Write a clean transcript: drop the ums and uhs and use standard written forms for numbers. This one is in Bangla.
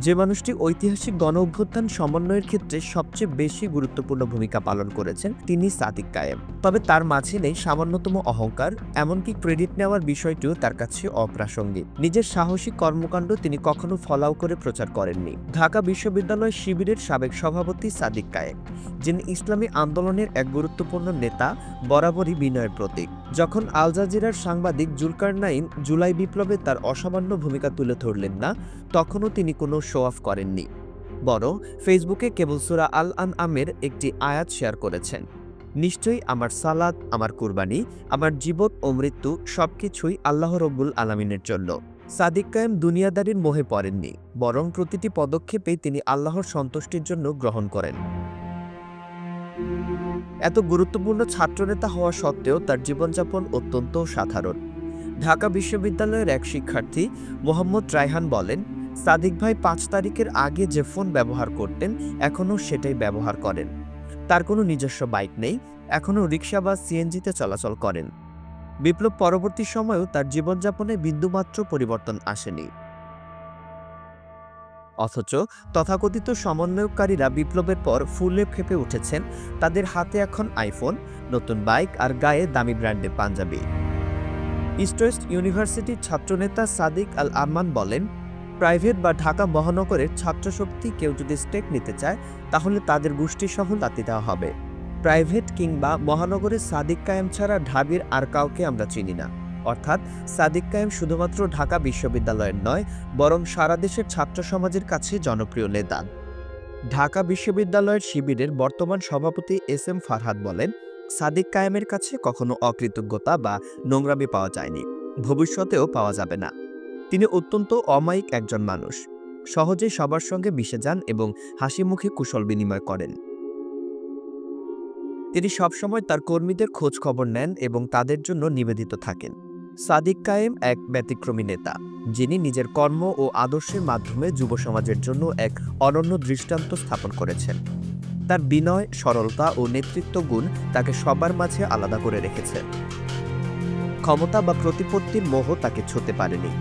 যে মানুষটি ঐতিহাসিক গণ-অভ্যুত্থান সমন্বয়ের ক্ষেত্রে সবচেয়ে বেশি গুরুত্বপূর্ণ ভূমিকা পালন করেছেন তিনি সাদিক কায়েম। তবে তার মাঝে নেই সামান্যতম অহংকার, এমনকি ক্রেডিট নেওয়ার বিষয়টিও তার কাছে অপ্রাসঙ্গিক। নিজের সাহসী কর্মকাণ্ড তিনি কখনো ফলাও করে প্রচার করেননি। ঢাকা বিশ্ববিদ্যালয় শিবিরের সাবেক সভাপতি সাদিক কায়েম, যিনি ইসলামী আন্দোলনের এক গুরুত্বপূর্ণ নেতা, বরাবরই বিনয়ের প্রতীক। যখন আল জাজিরার সাংবাদিক জুলকারনাইন জুলাই বিপ্লবে তার অসামান্য ভূমিকা তুলে ধরলেন না, তখনও তিনি কোনো শো অফ করেননি, বরং ফেসবুকে কেবল সূরা আল আনআমের একটি আয়াত শেয়ার করেছেন, নিশ্চয়ই আমার সালাত, আমার কুরবানি, আমার জীবন ও মৃত্যু সবকিছুই আল্লাহ রব্বুল আলামিনের জন্য। সাদিক কায়েম দুনিয়াদারির মোহে পড়েননি, বরং প্রতিটি পদক্ষেপেই তিনি আল্লাহর সন্তুষ্টির জন্য গ্রহণ করেন। এত গুরুত্বপূর্ণ ছাত্রনেতা হওয়া সত্ত্বেও তার জীবনযাপন অত্যন্ত সাধারণ। ঢাকা বিশ্ববিদ্যালয়ের এক শিক্ষার্থী মোহাম্মদ রায়হান বলেন, সাদিক ভাই ৫ তারিখের আগে যে ফোন ব্যবহার করতেন এখনও সেটাই ব্যবহার করেন। তার কোনো নিজস্ব বাইক নেই, এখনও রিকশা বা সিএনজিতে চলাচল করেন। বিপ্লব পরবর্তী সময়েও তার জীবনযাপনে বিন্দুমাত্র পরিবর্তন আসেনি। অথচ তথাকথিত সমন্বয়কারীরা বিপ্লবের পর ফুলে ফেঁপে উঠেছেন। তাদের হাতে এখন আইফোন, নতুন বাইক আর গায়ে দামি ব্র্যান্ডের পাঞ্জাবি। ইস্ট ওয়েস্ট ইউনিভার্সিটির ছাত্রনেতা সাদিক আল আমান বলেন, প্রাইভেট বা ঢাকা মহানগরের ছাত্রশক্তি কেউ যদি স্টেক নিতে চায় তাহলে তাদের গোষ্ঠীসহ তাতে দেওয়া হবে। প্রাইভেট কিংবা মহানগরের সাদিক কায়েম ছাড়া ঢাবির আর কাউকে আমরা চিনি না। অর্থাৎ সাদিক কায়েম শুধুমাত্র ঢাকা বিশ্ববিদ্যালয়ের নয়, বরং সারা দেশের ছাত্র সমাজের কাছে জনপ্রিয় নেতা। ঢাকা বিশ্ববিদ্যালয়ের শিবিরের বর্তমান সভাপতি এস এম ফারহাদ বলেন, সাদিক কায়েমের কাছে কখনো অকৃতজ্ঞতা বা নোংরামি পাওয়া যায়নি, ভবিষ্যতেও পাওয়া যাবে না। তিনি অত্যন্ত অমায়িক একজন মানুষ, সহজেই সবার সঙ্গে মিশে যান এবং হাসি মুখে কুশল বিনিময় করেন। তিনি সবসময় তার কর্মীদের খোঁজ খবর নেন এবং তাদের জন্য নিবেদিত থাকেন। সাদিক কায়েম এক ব্যতিক্রমী নেতা, যিনি নিজের কর্ম ও আদর্শের মাধ্যমে যুব সমাজের জন্য এক অনন্য দৃষ্টান্ত স্থাপন করেছেন। তার বিনয়, সরলতা ও নেতৃত্ব গুণ তাকে সবার মাঝে আলাদা করে রেখেছে। ক্ষমতা বা প্রতিপত্তির মোহ তাকে ছুঁতে পারেনি।